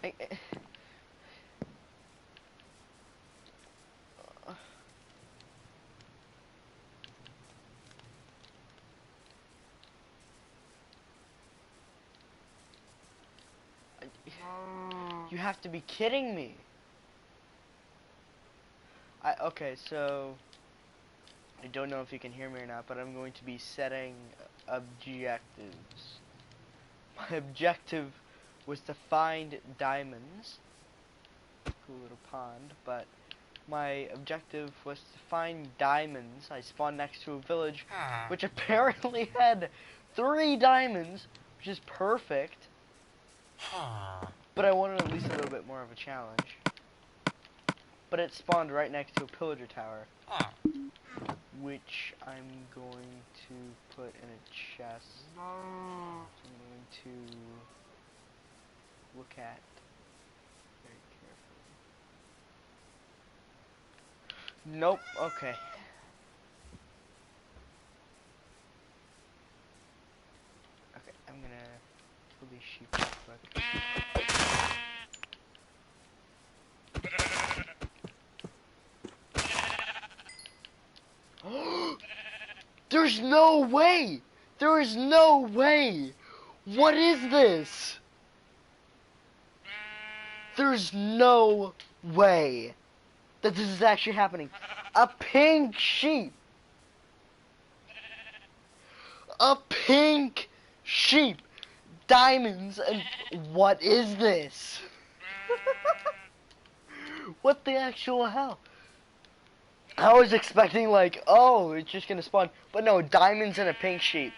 I, You have to be kidding me. Okay, so I don't know if you can hear me or not, but I'm going to be setting objectives. My objective was to find diamonds. Cool little pond, but my objective was to find diamonds. I spawned next to a village which apparently had 3 diamonds, which is perfect. But I wanted at least a little bit more of a challenge. But it spawned right next to a pillager tower, which I'm going to put in a chest. I'm going to look at very carefully. Nope, okay. Okay, I'm gonna kill these sheep real quick. There's no way! There is no way! What is this? There's no way that this is actually happening. A pink sheep! A pink sheep! Diamonds and what is this? What the actual hell? I was expecting like, oh, it's just gonna spawn, but no, diamonds and a pink sheep.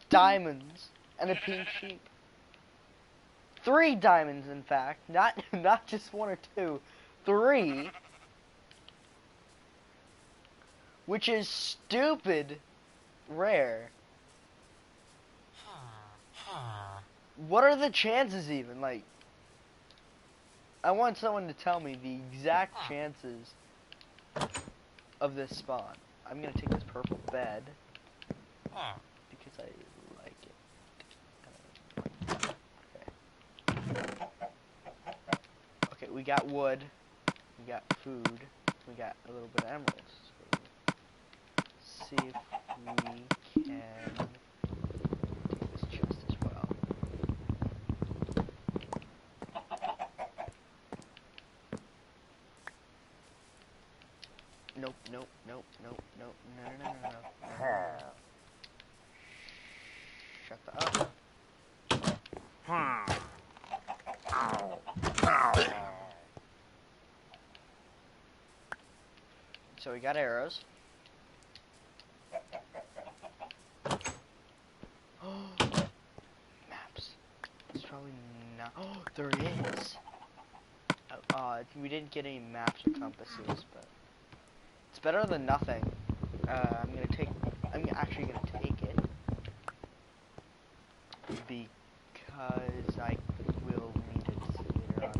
Diamonds and a pink sheep. 3 diamonds, in fact, not just 1 or 2, 3, which is stupid rare. What are the chances even? Like, I want someone to tell me the exact chances of this spawn. I'm gonna take this purple bed because I like it. Okay, we got wood, we got food, we got a little bit of emeralds. So see if we can take this chest as well. Nope, nope, nope, nope, nope, no, no, no, no, no. Shut the up. So we got arrows. Maps. It's probably not. Oh, there is. We didn't get any maps or compasses, but it's better than nothing. I'm actually gonna take it because I will need it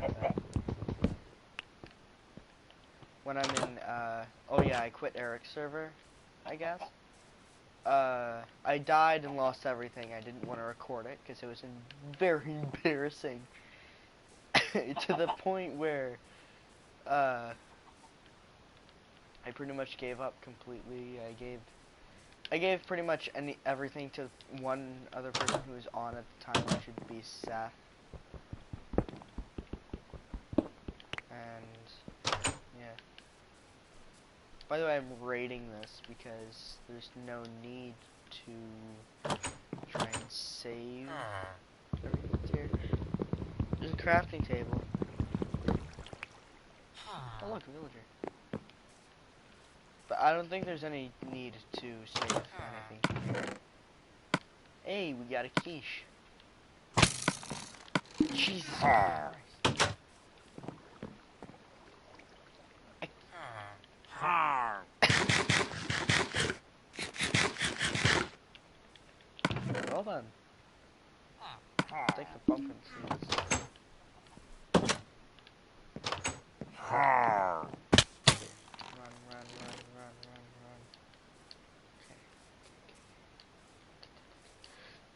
later on. When I'm in, oh yeah, I quit Eric's server, I guess. I died and lost everything. I didn't want to record it because it was very embarrassing. To the point where, I pretty much gave up completely. I gave pretty much everything to one other person who was on at the time, which would be Seth. And yeah. By the way, I'm rating this because there's no need to try and save everything here. There's a crafting table. Oh look, a villager. But I don't think there's any need to save anything here. Hey, we got a quiche. Jesus Christ. Well done. Take the pumpkin seeds. Run. Okay.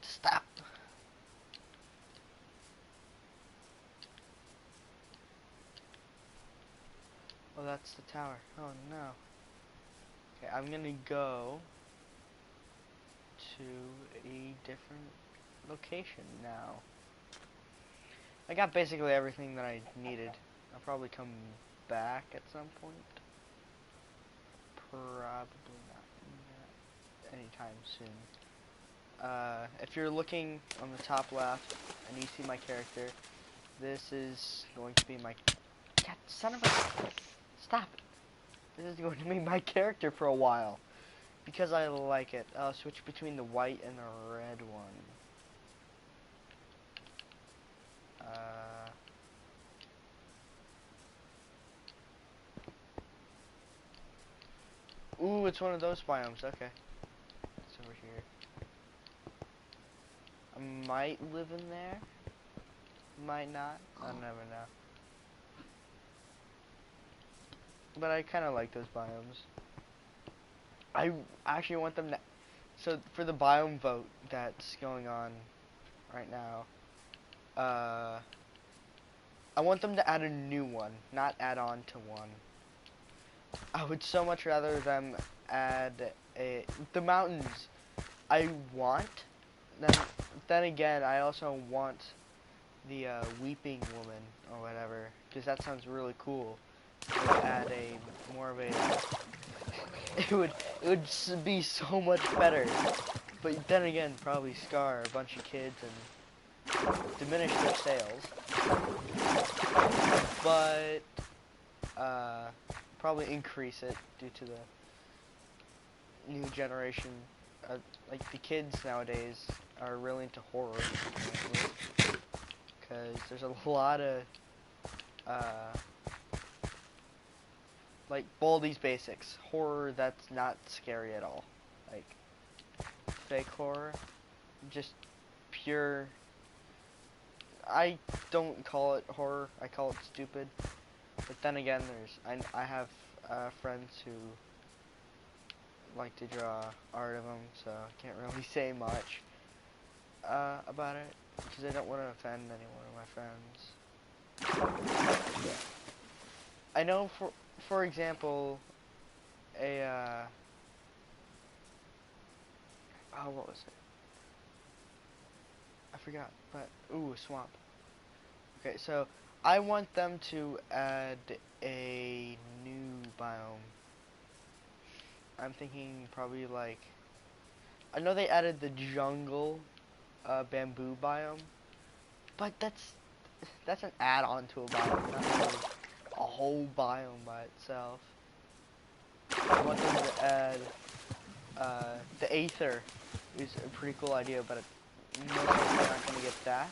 Stop. Well, that's the tower. Oh no. Okay, I'm gonna go to a different location now. I got basically everything that I needed. I'll probably come back at some point. Probably not anytime soon. If you're looking on the top left and you see my character, this is going to be my... God, son of a... Stop it. This is going to be my character for a while. Because I like it. I'll switch between the white and the red one. Ooh, it's one of those biomes. Okay. It's over here. I might live in there. Might not. I'll never know. But I kind of like those biomes. I actually want them to... So, for the biome vote that's going on right now, I want them to add a new one, not add on to one. I would so much rather them add the mountains I want. Then again, I also want the weeping woman or whatever, because that sounds really cool. It would add a more of a it would be so much better. But then again, probably scar a bunch of kids and diminish their sales. But probably increase it due to the new generation. Like the kids nowadays are really into horror, because there's a lot of like Baldi's Basics horror that's not scary at all, like fake horror, just pure. I don't call it horror, I call it stupid. But then again, I have friends who like to draw art of them, so I can't really say much about it, because I don't want to offend any one of my friends. I know, for example, oh, what was it? I forgot, but, ooh, a swamp. Okay, so, I want them to add a new biome. I'm thinking probably like... I know they added the jungle bamboo biome, but that's an add-on to a biome, not really a whole biome by itself. I want them to add the Aether is a pretty cool idea, but most likely not going to get that.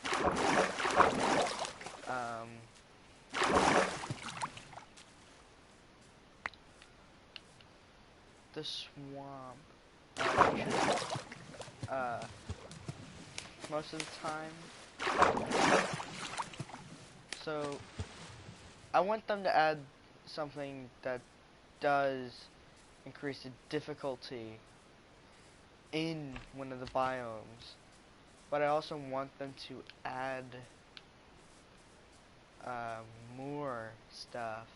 The swamp. Most of the time. So, I want them to add something that does increase the difficulty in one of the biomes, but I also want them to add more stuff.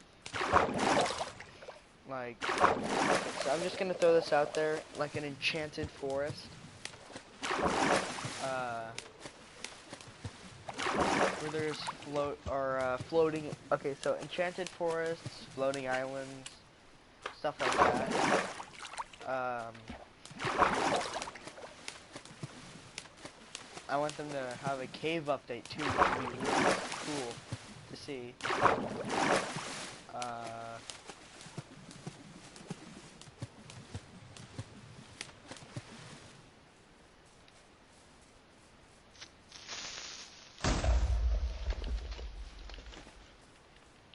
Like, so I'm just gonna throw this out there, like an enchanted forest. Where there's floating. Okay, so enchanted forests, floating islands, stuff like that. I want them to have a cave update too, which would be really cool to see.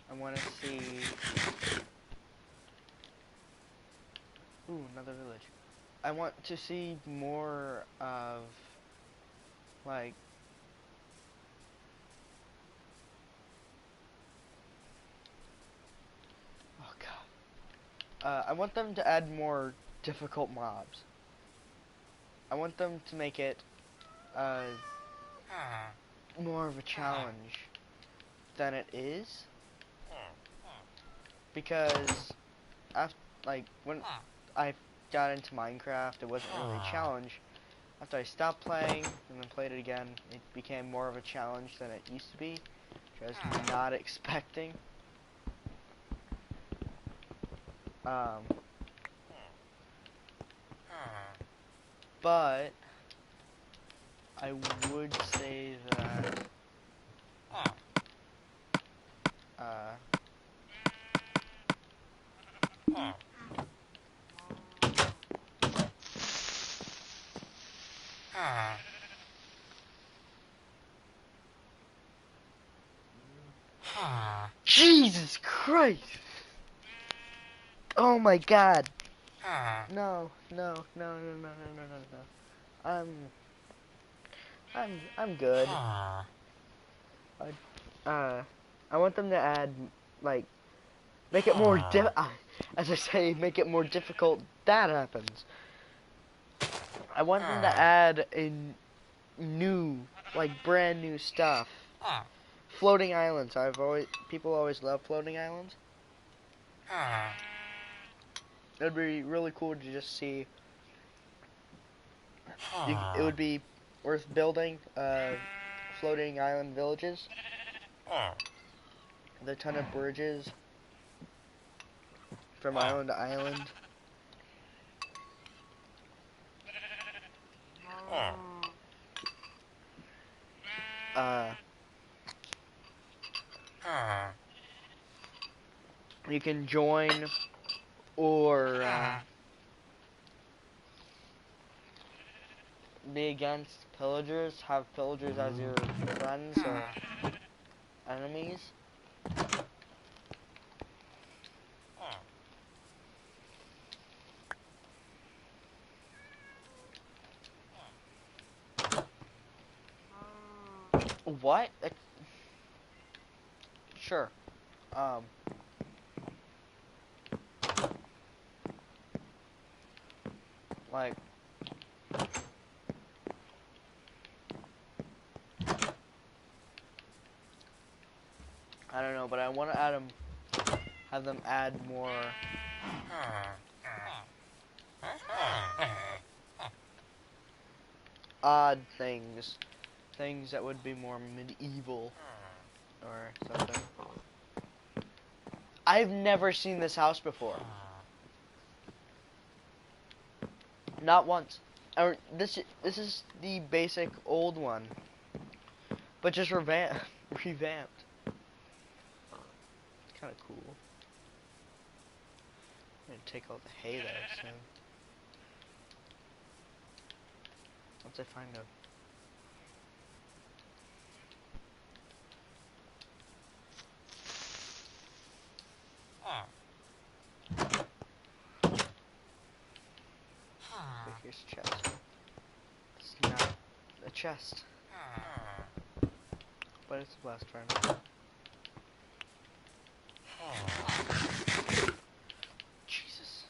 I want to see... Ooh, another village. I want to see more of, like... Oh, God. I want them to add more difficult mobs. I want them to make it, more of a challenge than it is. because after, like, when I got into Minecraft, it wasn't really a challenge. After I stopped playing and then played it again, it became more of a challenge than it used to be, which I was not expecting. But I would say that Jesus Christ! Oh my God! No, no, no, no, no, no, no, no, no. I'm good. I want them to add, like, make it more as I say, make it more difficult. That happens. I want them to add in new, like, brand new stuff. Floating islands. People always love floating islands. It'd be really cool to just see. It would be worth building floating island villages. With a ton of bridges from island to island. You can join or be against pillagers, have pillagers as your friends or enemies. What? Sure. Like, I don't know, but I want to have them add more odd things that would be more medieval or something. I've never seen this house before. Not once. Or this is the basic old one, but just revamped. It's kind of cool. I'm gonna take all the hay there soon. Once I find a here's a chest. It's not a chest, but it's a blast furnace. Jesus.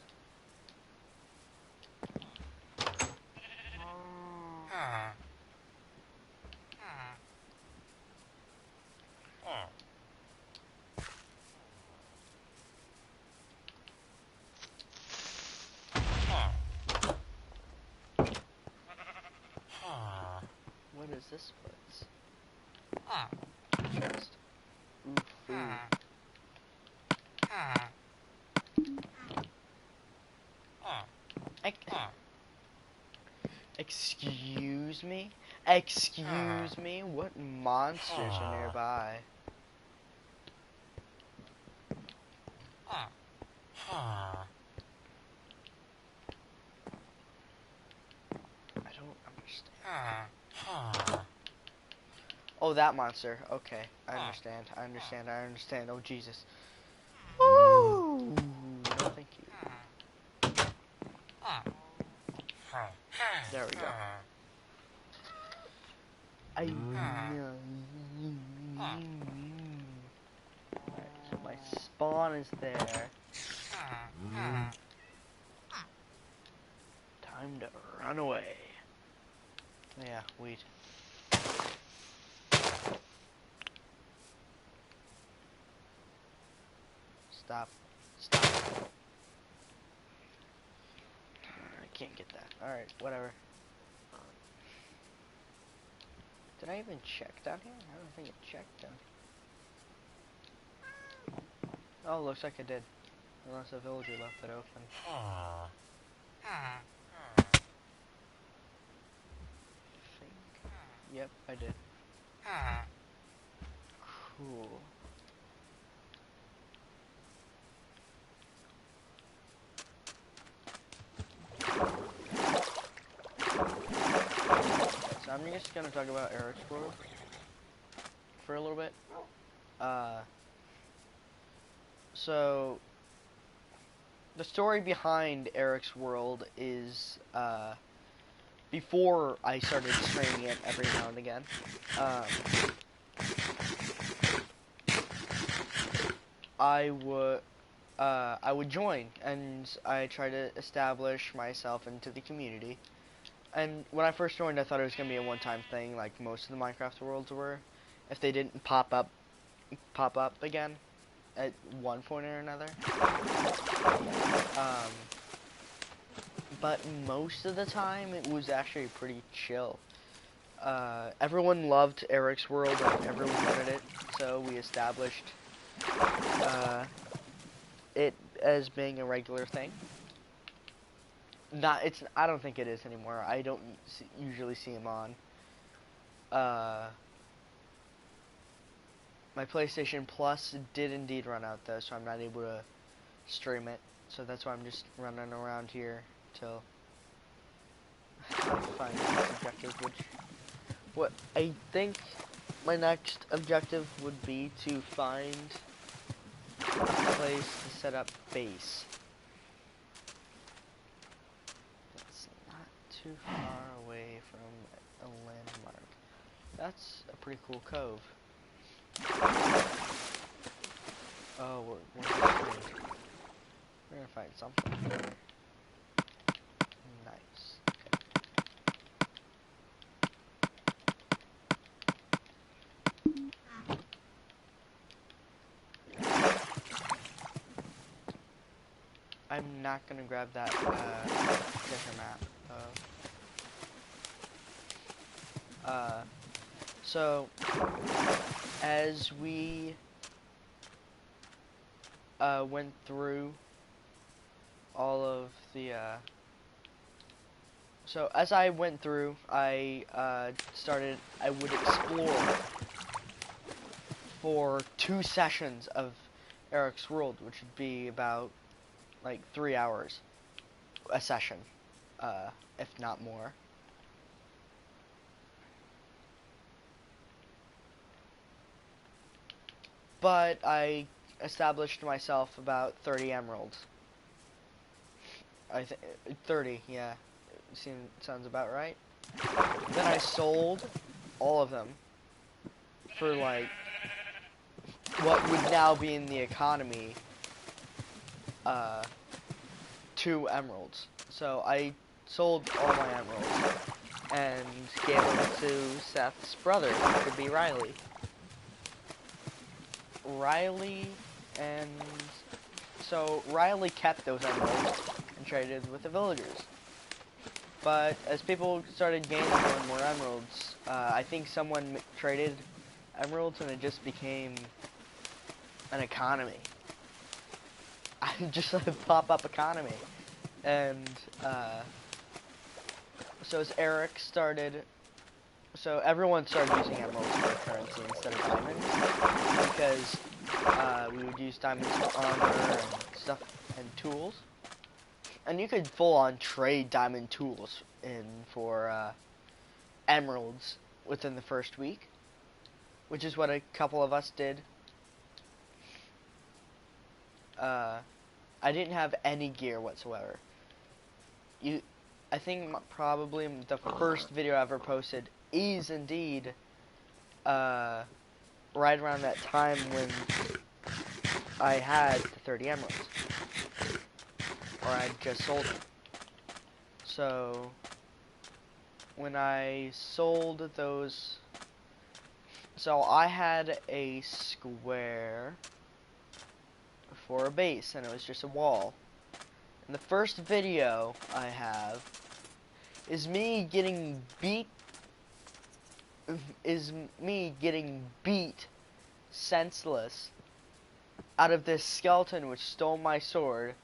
What is this place? Chest. Ooh, food. Excuse me? Excuse me? What monsters are nearby? I don't understand. Oh, that monster. Okay, I understand. I understand. I understand. Oh, Jesus. Ooh, no, thank you. There we go. Alright, so my spawn is there. Time to run away. Yeah, wheat. Stop. can't get that. Alright, whatever. Did I even check down here? I don't think I checked down here. Oh, looks like I did. Unless a villager left it open. Yep, I did. Cool. So I'm just gonna talk about Eric's World for a little bit. So the story behind Eric's World is before I started streaming it every now and again. I would join, and I try to establish myself into the community. And when I first joined, I thought it was gonna be a one-time thing, like most of the Minecraft worlds were, if they didn't pop up again at one point or another. But most of the time, it was actually pretty chill. Everyone loved Eric's World, and everyone wanted it, so we established it as being a regular thing. I don't think it is anymore. I don't usually see him on. My PlayStation Plus did indeed run out though, so I'm not able to stream it. So that's why I'm just running around here till I find the next objective, what I think my next objective would be to find a place to set up base. It's not too far away from a landmark. That's a pretty cool cove. Oh, we're gonna find something. Nice. I'm not gonna grab that treasure map. So as we went through all of the so as I went through, I would explore for 2 sessions of Eric's World, which would be about like 3 hours a session, if not more. But I established myself about 30 emeralds. I think 30, yeah. Sounds about right. Then I sold all of them for like what would now be in the economy 2 emeralds. So I sold all my emeralds and gave them to Seth's brother, who could be Riley. And so Riley kept those emeralds and traded with the villagers. But as people started gaining more and more emeralds, I think someone traded emeralds and it just became an economy. Just a pop-up economy. And so as Eric started, so everyone started using emeralds for currency instead of diamonds, because we would use diamonds for armor and stuff and tools. And you could full-on trade diamond tools in for emeralds within the first week, which is what a couple of us did. I didn't have any gear whatsoever. I think probably the first video I ever posted is indeed right around that time when I had the 30 emeralds. Or I just sold them. So when I sold those, so I had a square for a base, and it was just a wall. And the first video I have is me getting beat senseless out of this skeleton which stole my sword,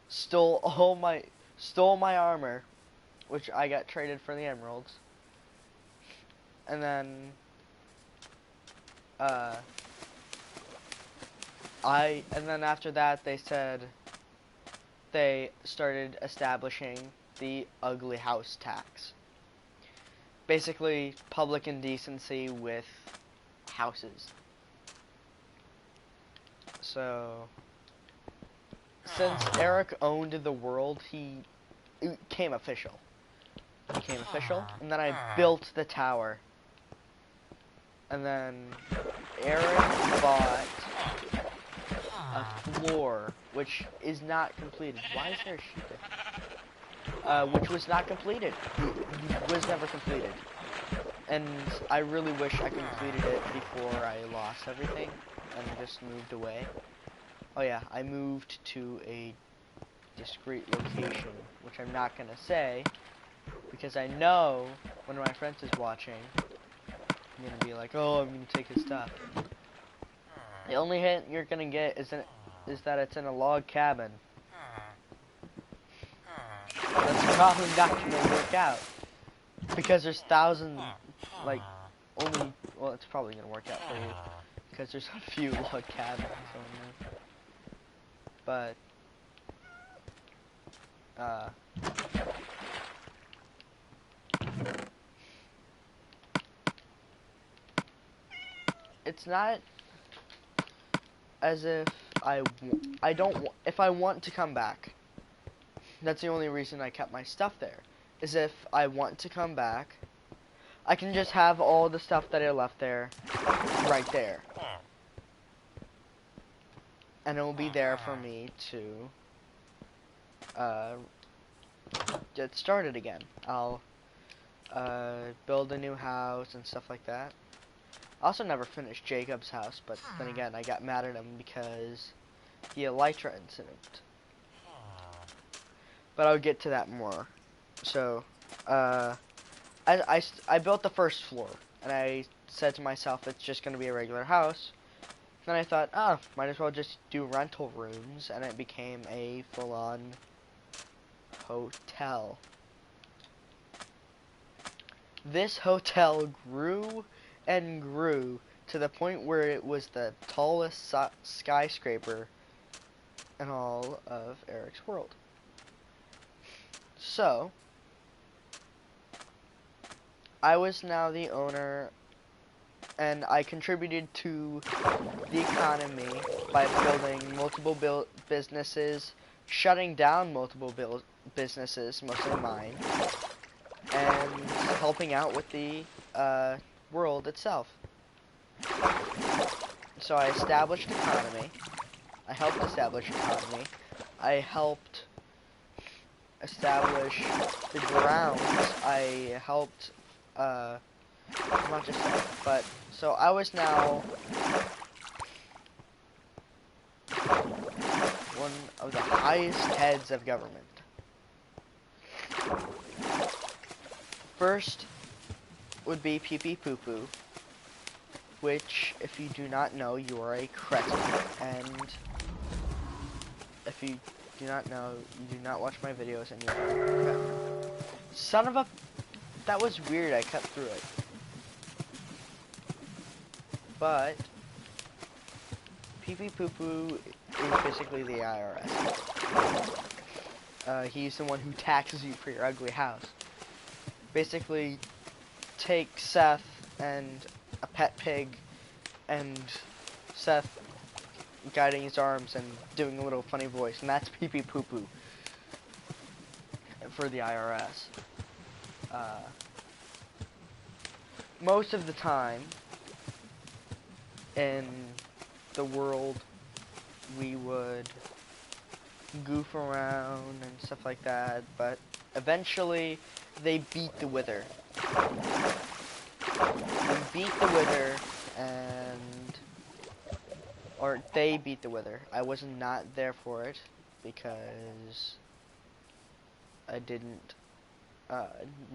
stole my armor, which I got traded for the emeralds. And then after that they started establishing the ugly house tax. Basically public indecency with houses. So since Eric owned the world, it became official. And then I built the tower. And then Eric bought a floor, which is not completed. Why is there a sheep there? Which was not completed. Was never completed. And I really wish I completed it before I lost everything and just moved away. Oh yeah, I moved to a discreet location, which I'm not gonna say, because I know one of my friends is watching. I'm gonna be like, oh, I'm gonna take his stuff. The only hint you're gonna get is that it's in a log cabin. That's probably not gonna work out, because there's thousands, like, well, it's probably gonna work out for you, because there's a few log cabins on there. But it's not as if if I want to come back. That's the only reason I kept my stuff there. Is if I want to come back, I can just have all the stuff that I left there right there. And it will be there for me to get started again. I'll build a new house and stuff like that. I also never finished Jacob's house, but then again, I got mad at him because the Elytra incident. But I'll get to that more. So, I built the first floor, and I said to myself, it's just going to be a regular house. Then I thought, might as well just do rental rooms, and it became a full-on hotel. This hotel grew and grew to the point where it was the tallest skyscraper in all of Eric's world. So, I was now the owner, and I contributed to the economy by building multiple businesses, shutting down multiple businesses, mostly mine, and helping out with the world itself. So I established economy. I helped establish economy. I helped establish the grounds. I helped, not just that, but, so I was now one of the highest heads of government. First would be Pee Pee Poo Poo, which, if you do not know, you are a cretin, and if you do not know, you do not watch my videos, and you're a cretin. Son of a... That was weird, I cut through it. But Pee Pee Poo Poo is basically the IRS. He's the one who taxes you for your ugly house. Basically, take Seth and a pet pig, and Seth guiding his arms and doing a little funny voice, and that's Pee Pee Poo Poo for the IRS. Most of the time in the world, we would goof around and stuff like that, but eventually they beat the Wither. We beat the Wither, or they beat the Wither. I was not there for it because I didn't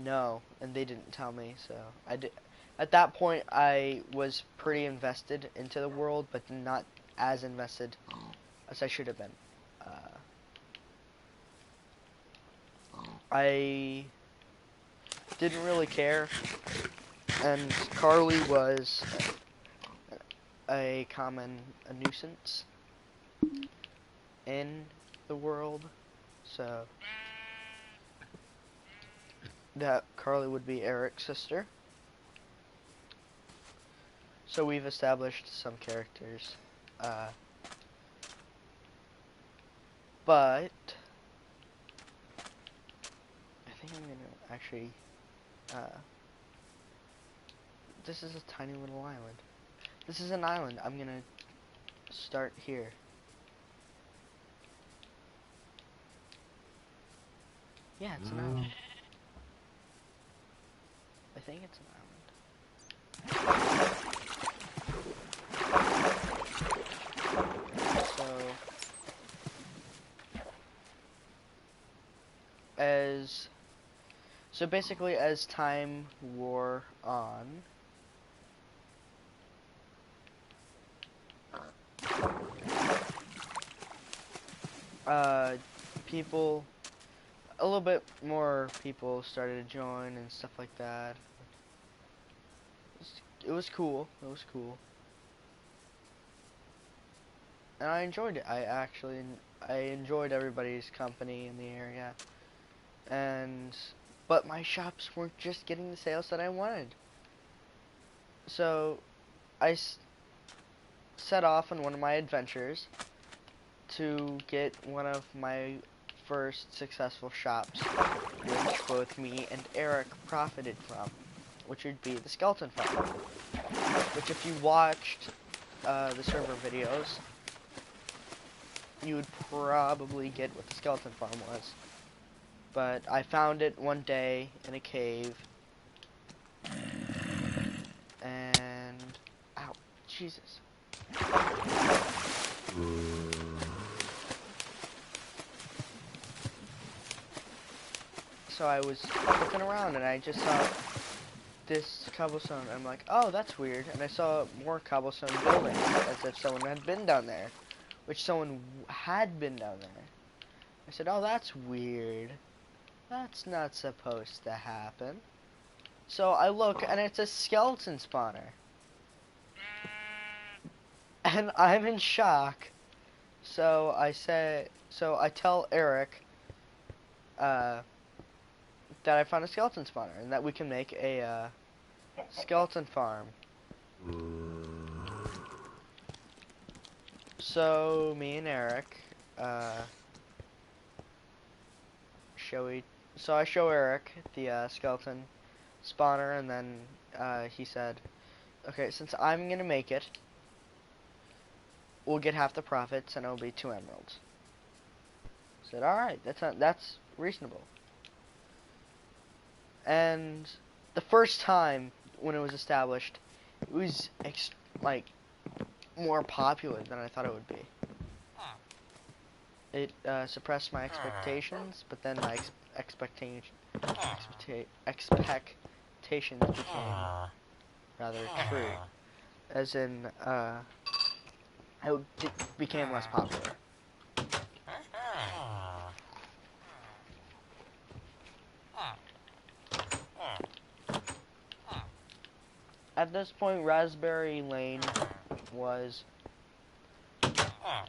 know, and they didn't tell me. So at that point, I was pretty invested into the world, but not as invested as I should have been. I didn't really care, and Carly was a nuisance in the world, so that Carly would be Eric's sister. So we've established some characters, but I think I'm gonna actually, this is a tiny little island. This is an island. I'm gonna start here. Yeah, it's an island. I think it's an island. So basically, as time wore on, people, a little bit more people started to join and stuff like that. It was cool. It was cool. And I enjoyed it. I enjoyed everybody's company in the area. But my shops weren't just getting the sales that I wanted. So I set off on one of my adventures to get one of my first successful shops, which both me and Eric profited from, which would be the skeleton farm. Which, if you watched the server videos, you would probably get what the skeleton farm was. But I found it one day in a cave, and ow, Jesus. So I was looking around and I just saw this cobblestone. I'm like, oh, that's weird. And I saw more cobblestone buildings, as if someone had been down there, which someone had been down there. I said, oh, that's weird. That's not supposed to happen. So I look, and it's a skeleton spawner. And I'm in shock. So I tell Eric that I found a skeleton spawner, and that we can make a skeleton farm. So me and Eric I show Eric the skeleton spawner, and then he said, okay, since I'm gonna make it, we'll get half the profits, and it'll be 2 emeralds. I said, alright, that's reasonable. And the first time when it was established, it was like more popular than I thought it would be. It suppressed my expectations, but then my expectations became rather true. As in, it became less popular. At this point, Raspberry Lane was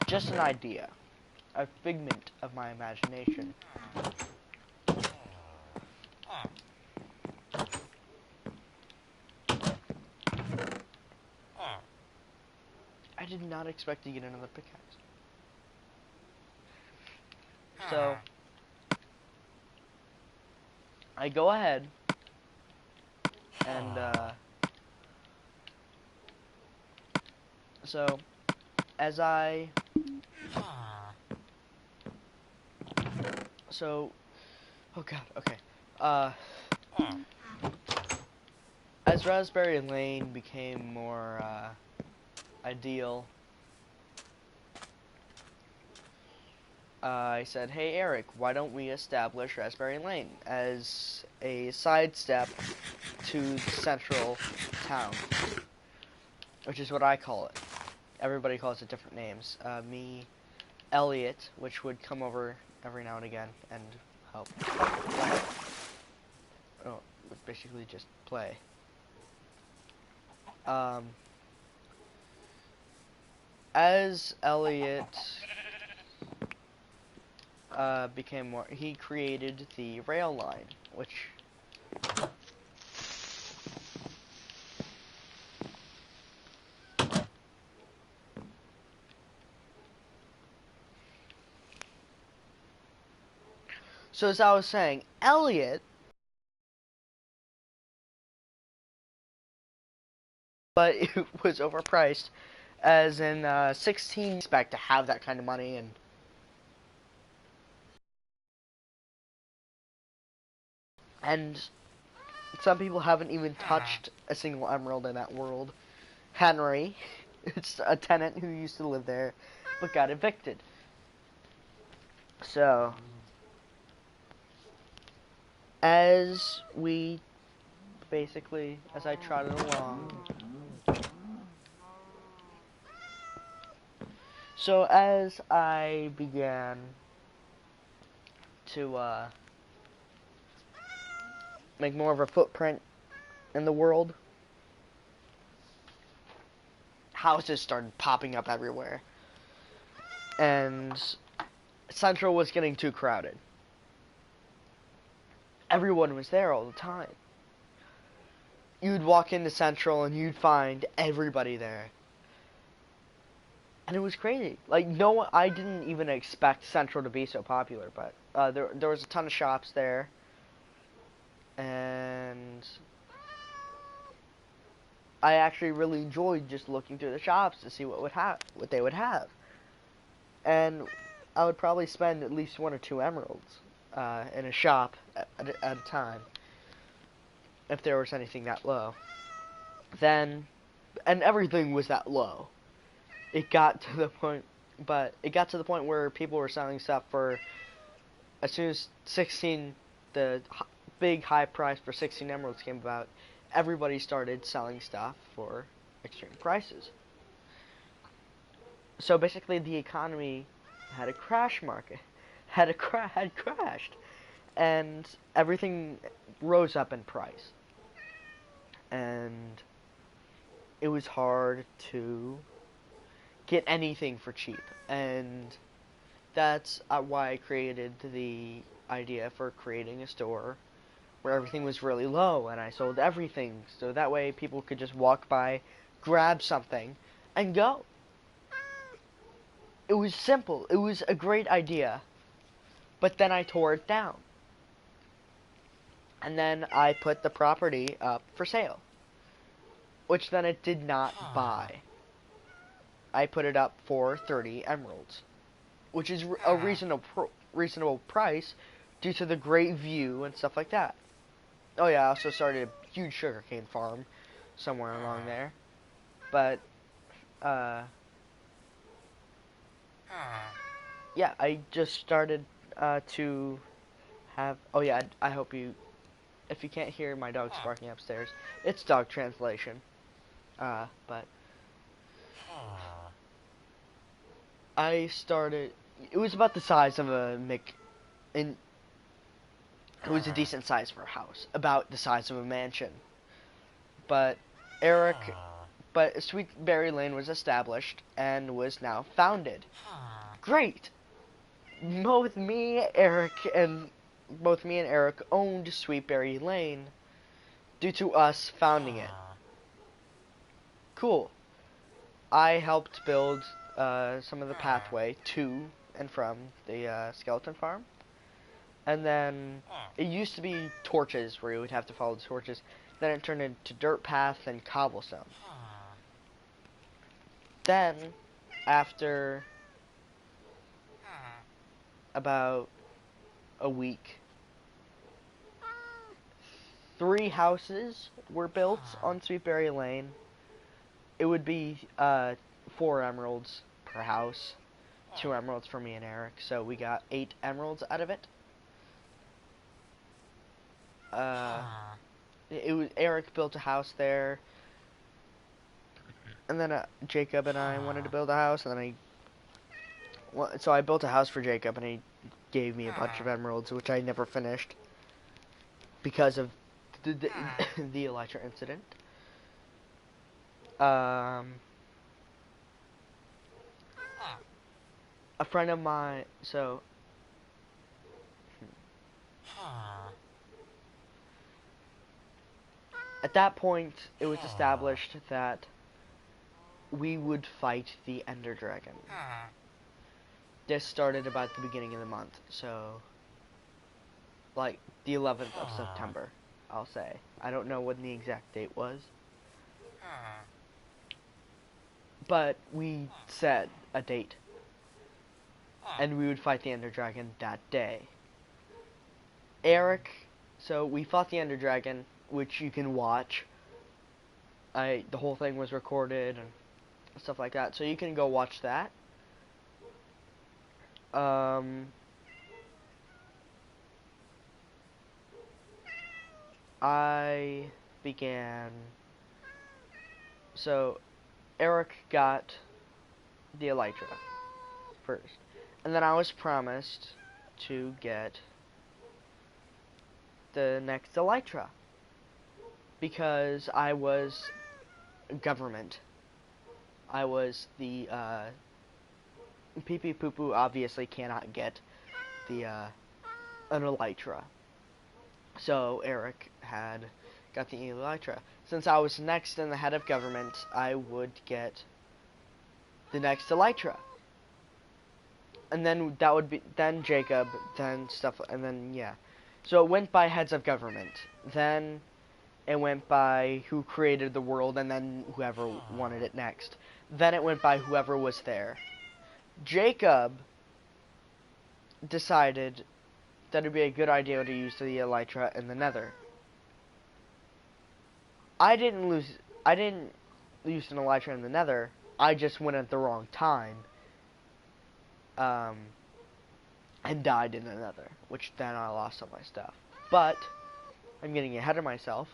just an idea, a figment of my imagination. I did not expect to get another pickaxe. So I go ahead and so as I oh god, okay. As Raspberry Lane became more ideal, I said, hey Eric, why don't we establish Raspberry Lane as a sidestep to the central town, which is what I call it. Everybody calls it different names. Me, Elliot, which would come over every now and again and help play. Oh, would basically just play. As Elliot became more, he created the rail line, which so as I was saying, Elliot, but it was overpriced, as in 16 expect to have that kind of money, and some people haven't even touched a single emerald in that world. Henry, it's a tenant who used to live there, but got evicted. So, as we basically, as I trotted along, so as I began to make more of a footprint in the world, houses started popping up everywhere, and Central was getting too crowded. Everyone was there all the time. You'd walk into Central and you'd find everybody there. And it was crazy. Like, I didn't even expect Central to be so popular, but there was a ton of shops there. And I actually really enjoyed just looking through the shops to see what they would have. And I would probably spend at least 1 or 2 emeralds in a shop at a time, if there was anything that low. And everything was that low. It got to the point where people were selling stuff for, as soon as the big high price for 16 emeralds came about, everybody started selling stuff for extreme prices. So basically the economy had a crash market, had crashed, and everything rose up in price. And it was hard to get anything for cheap, and that's why I created the idea for creating a store where everything was really low and I sold everything, so that way people could just walk by, grab something, and go. It was simple. It was a great idea, but then I tore it down. And then I put the property up for sale, which then it did not buy. I put it up for 30 emeralds, which is a reasonable price due to the great view and stuff like that. Oh yeah, I also started a huge sugarcane farm somewhere along there. But, yeah, I just started to have... Oh yeah, I hope you... If you can't hear my dog barking upstairs, it's dog translation. But... I started... It was about the size of a it was a decent size for a house. About the size of a mansion. But Sweet Berry Lane was established and was now founded. Great! Both me and Eric owned Sweet Berry Lane due to us founding it. Cool. I helped build some of the pathway to and from the skeleton farm. And then it used to be torches where you would have to follow the torches. Then it turned into dirt path and cobblestone. Then, after about a week, 3 houses were built on Sweetberry Lane. It would be 4 emeralds per house. 2 emeralds for me and Eric, so we got 8 emeralds out of it. Eric built a house there, and then Jacob and I wanted to build a house, and then so I built a house for Jacob, and he gave me a bunch of emeralds, which I never finished because of the the Elytra incident. A friend of mine, so at that point, it was established that we would fight the Ender Dragon. This started about the beginning of the month, so like the 11th of September, I'll say. I don't know when the exact date was, but we set a date, and we would fight the Ender Dragon that day. So we fought the Ender Dragon, which you can watch. The whole thing was recorded and stuff like that, so you can go watch that. So Eric got the Elytra first, and then I was promised to get the next Elytra because I was government. I was the Pee Pee Poo Poo obviously cannot get the an Elytra, so Eric had got the Elytra. Since I was next in the head of government, I would get the next Elytra, and then that would be Jacob, then stuff, and then yeah. So it went by heads of government. Then it went by who created the world, and then whoever wanted it next. Then it went by whoever was there. Jacob decided that it'd be a good idea to use the Elytra in the Nether. I didn't use an Elytra in the Nether. I just went at the wrong time, and died in the Nether, which then I lost all my stuff. But I'm getting ahead of myself.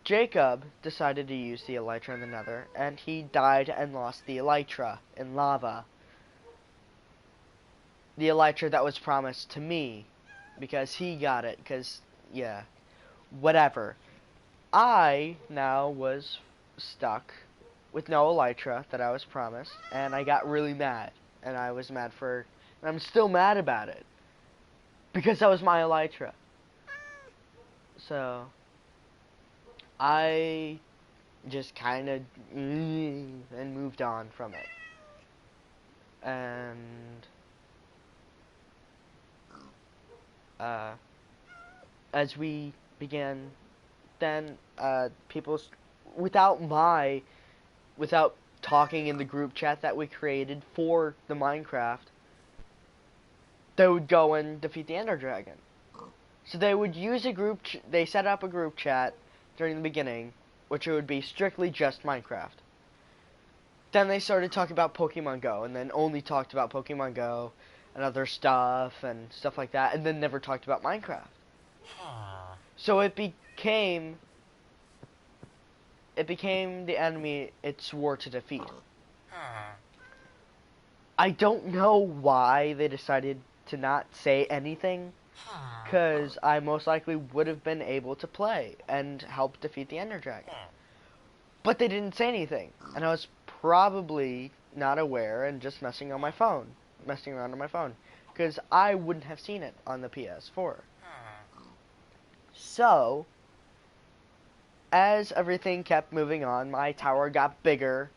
Jacob decided to use the Elytra in the Nether, and he died and lost the Elytra in lava. The Elytra that was promised to me, because he got it, because, yeah, whatever. I now was stuck with no Elytra that I was promised, and I got really mad, and I was mad and I'm still mad about it, because that was my Elytra. So I just kind of and moved on from it. And as we began, then people, without talking in the group chat that we created for the Minecraft, they would go and defeat the Ender Dragon. So they would use they set up a group chat during the beginning, which it would be strictly just Minecraft. Then they started talking about Pokemon Go, and then only talked about Pokemon Go and other stuff like that, and then never talked about Minecraft. So it became the enemy it swore to defeat. I don't know why they decided to not say anything, because I most likely would have been able to play and help defeat the Ender Dragon. But they didn't say anything, and I was probably not aware and just messing around on my phone, because I wouldn't have seen it on the PS4. So, as everything kept moving on, my tower got bigger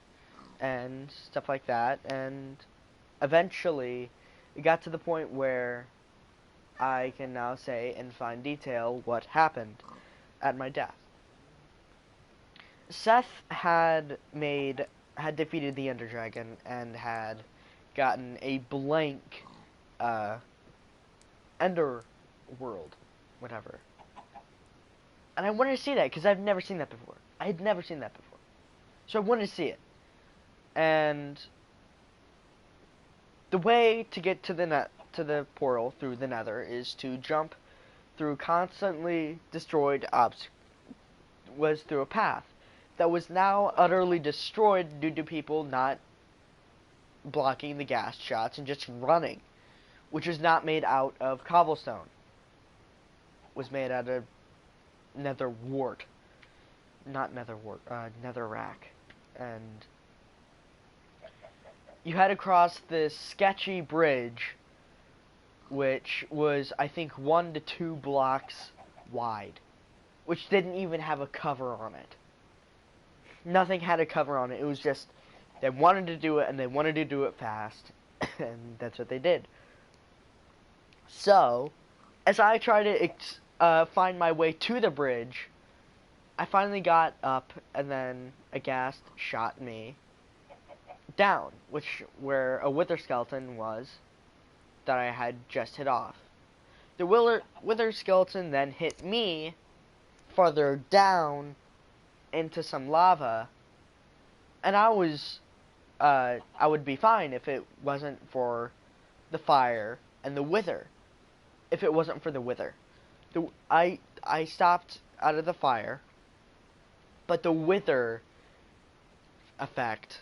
and stuff like that, and eventually it got to the point where I can now say in fine detail what happened at my death. Seth had defeated the Ender Dragon and had gotten a blank Ender world, whatever. And I wanted to see that because I've never seen that before. I had never seen that before. So I wanted to see it. And The way to get to the portal through the Nether is to jump through constantly destroyed was through a path that was now utterly destroyed due to people not blocking the gas shots and just running, which is not made out of cobblestone. It was made out of nether wart. Not nether wart, netherrack. And you had to cross this sketchy bridge, which was, I think, 1 to 2 blocks wide, which didn't even have a cover on it. Nothing had a cover on it. It was just, they wanted to do it, and they wanted to do it fast, and that's what they did. So, as I tried to find my way to the bridge, I finally got up, and then a ghast shot me down, where a wither skeleton was that I had just hit off. The wither skeleton then hit me farther down into some lava, and I would be fine if it wasn't for the fire and the wither. If it wasn't for the wither, I stopped out of the fire, but the wither effect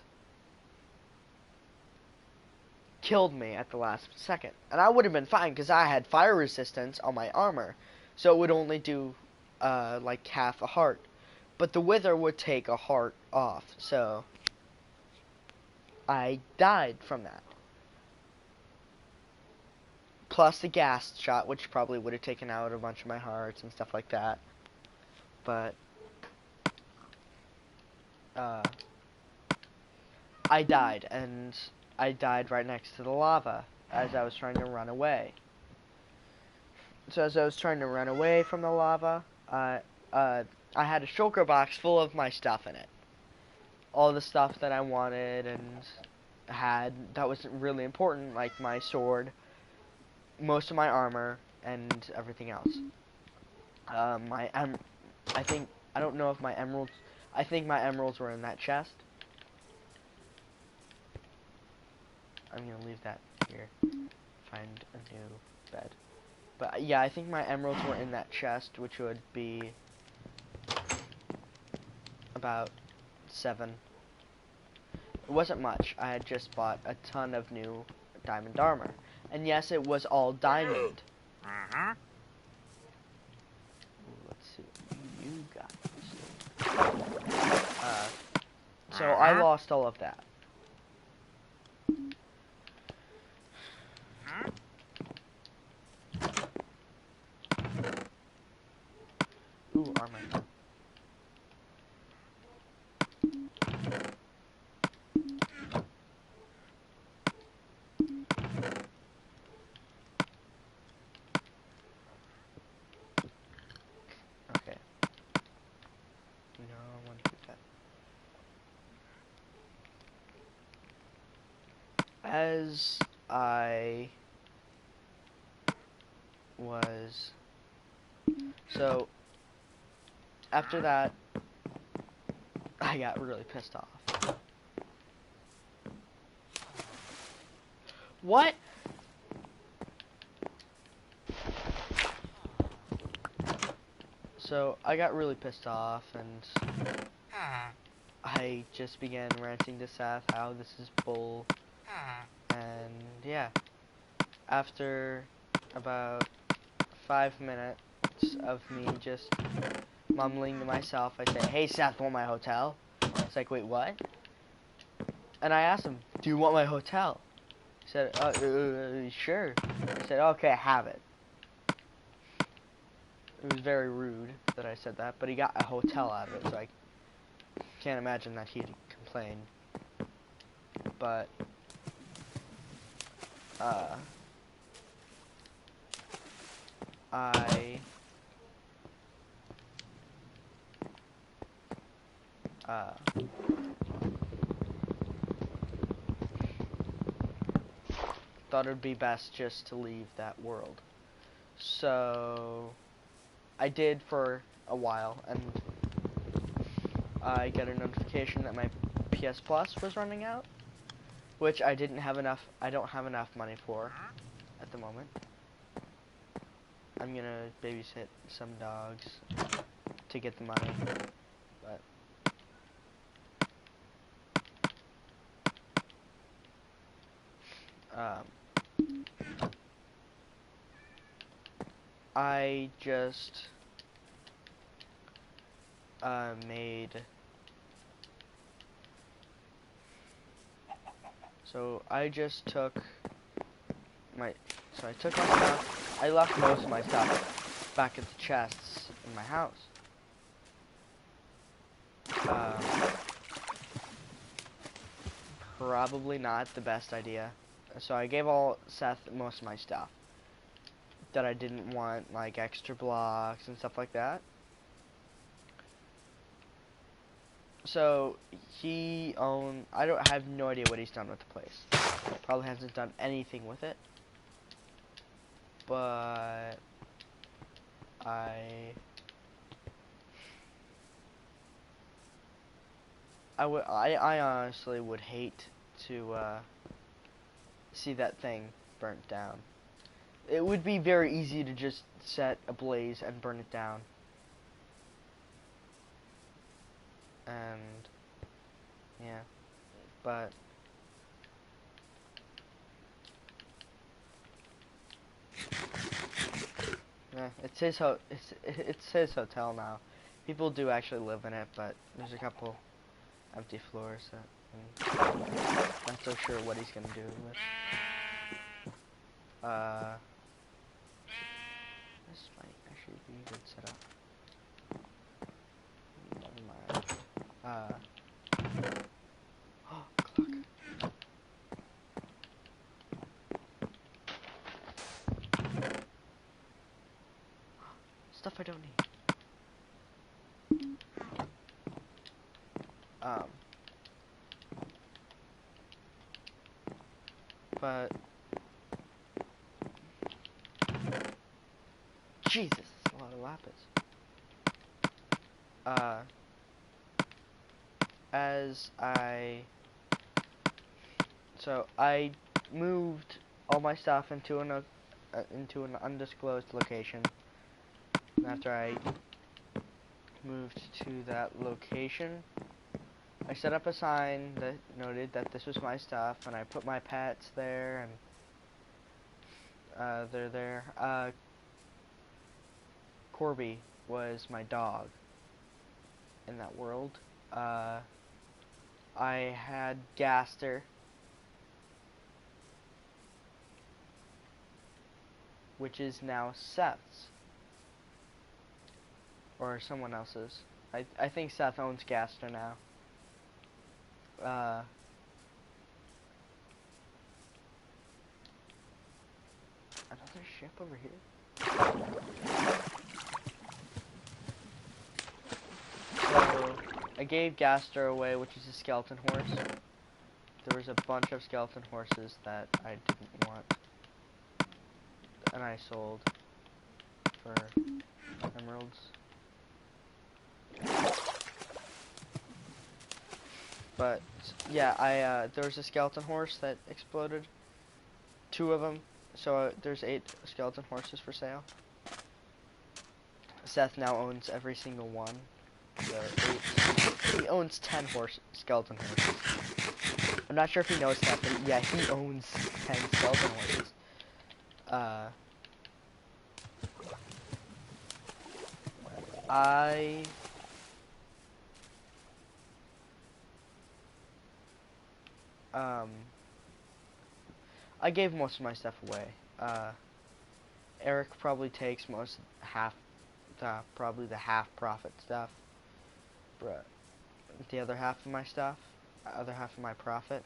killed me at the last second. And I would have been fine because I had fire resistance on my armor, so it would only do like half a heart. But the wither would take a heart off, so I died from that. Plus the ghast shot, which probably would have taken out a bunch of my hearts and stuff like that. But I died, and I died right next to the lava as I was trying to run away. So as I was trying to run away from the lava, I had a shulker box full of my stuff in it. All the stuff that I wanted and had that was really important, like my sword, most of my armor, and everything else. I don't know if my emeralds, I think my emeralds were in that chest. I'm gonna leave that here. Find a new bed. But yeah, I think my emeralds were in that chest, which would be about 7. It wasn't much. I had just bought a ton of new diamond armor. And yes, it was all diamond. Ooh, let's see what you got. So I lost all of that. Ooh, armor. Okay. No, I want to keep that. As I was... So, after that, I got really pissed off. What? So, I got really pissed off, and I just began ranting to Seth how this is bull. And, yeah. After about 5 minutes of me just mumbling to myself, I said, "Hey Seth, want my hotel?" It's like, "Wait, what?" And I asked him, "Do you want my hotel?" He said, "Sure." I said, "Okay, have it." It was very rude that I said that, but he got a hotel out of it, so I can't imagine that he'd complain. But I thought it would be best just to leave that world. So I did for a while, and I got a notification that my PS Plus was running out. which I don't have enough money for at the moment. I'm gonna babysit some dogs to get the money, but I just I took my stuff. I left most of my stuff back at the chests in my house. Probably not the best idea. So I gave Seth most of my stuff that I didn't want, like extra blocks and stuff like that. So I have no idea what he's done with the place. Probably hasn't done anything with it. But I honestly would hate to see that thing burnt down. It would be very easy to just set a blaze and burn it down. And yeah, but yeah, it's his hotel now. People do actually live in it, but there's a couple empty floors that I'm not so sure what he's gonna do with. This might actually be a good setup. Never mind. Oh, clock. Stuff I don't need. But Jesus, that's a lot of lapis. I moved all my stuff into an undisclosed location. And after I moved to that location, I set up a sign that noted that this was my stuff, and I put my pets there, and they're there. Corby was my dog in that world. I had Gaster, which is now Seth's, or someone else's. I think Seth owns Gaster now. Another ship over here. So I gave Gaster away, which is a skeleton horse. There was a bunch of skeleton horses that I didn't want, and I sold for emeralds. But yeah, there was a skeleton horse that exploded. 2 of them. So there's 8 skeleton horses for sale. Seth now owns every single one. So he owns 10 skeleton horses. I'm not sure if he knows that, but yeah, he owns 10 skeleton horses. I gave most of my stuff away. Eric probably takes probably the half profit stuff. But the other half of my stuff, other half of my profit,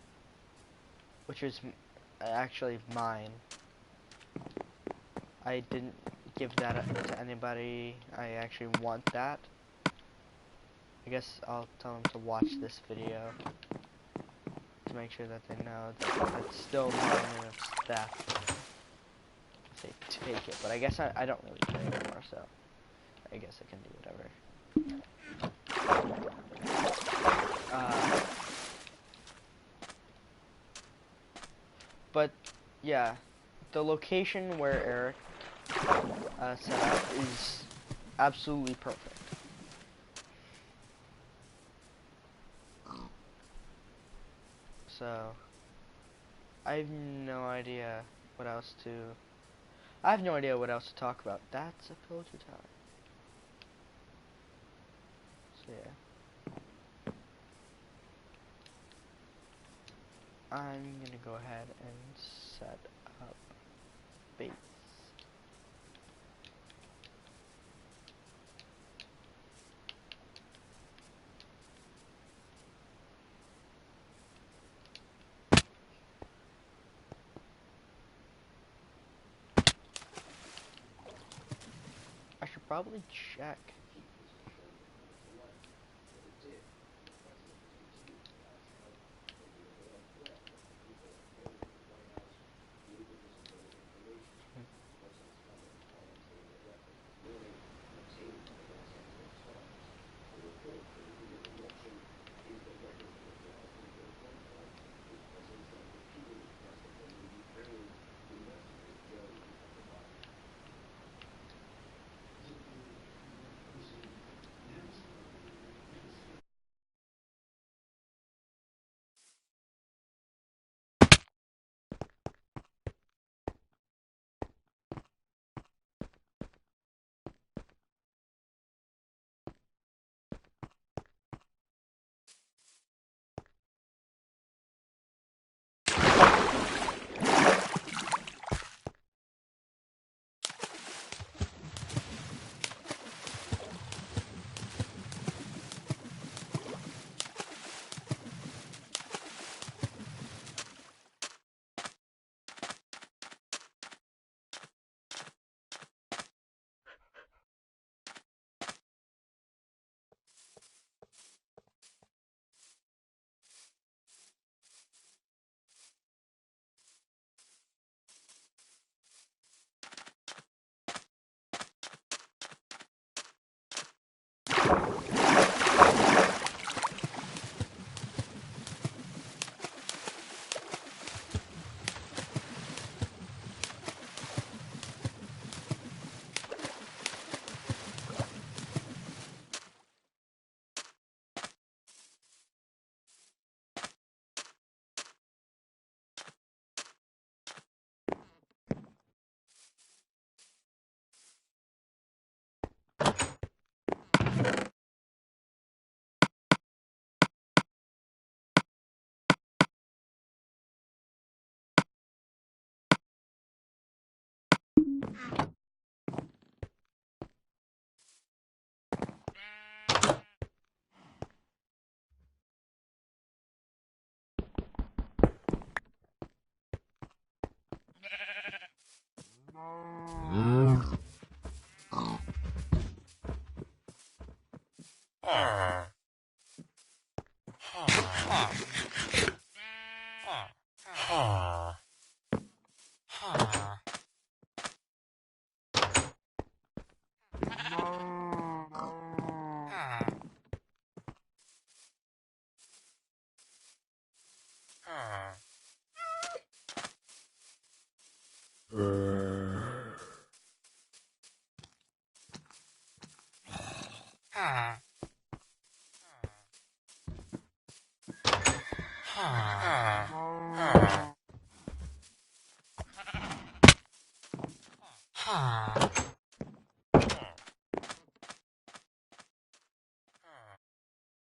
which is actually mine. I didn't give that to anybody. I actually want that. I guess I'll tell them to watch this video to make sure that they know that it's still mine and it's theft if they take it. But I guess I don't really care anymore, so I guess I can do whatever. But yeah, the location where Eric set up is absolutely perfect. So I have no idea what else to. I have no idea what else to talk about. That's a pillager tower. So yeah. I'm gonna go ahead and set up base. I should probably check.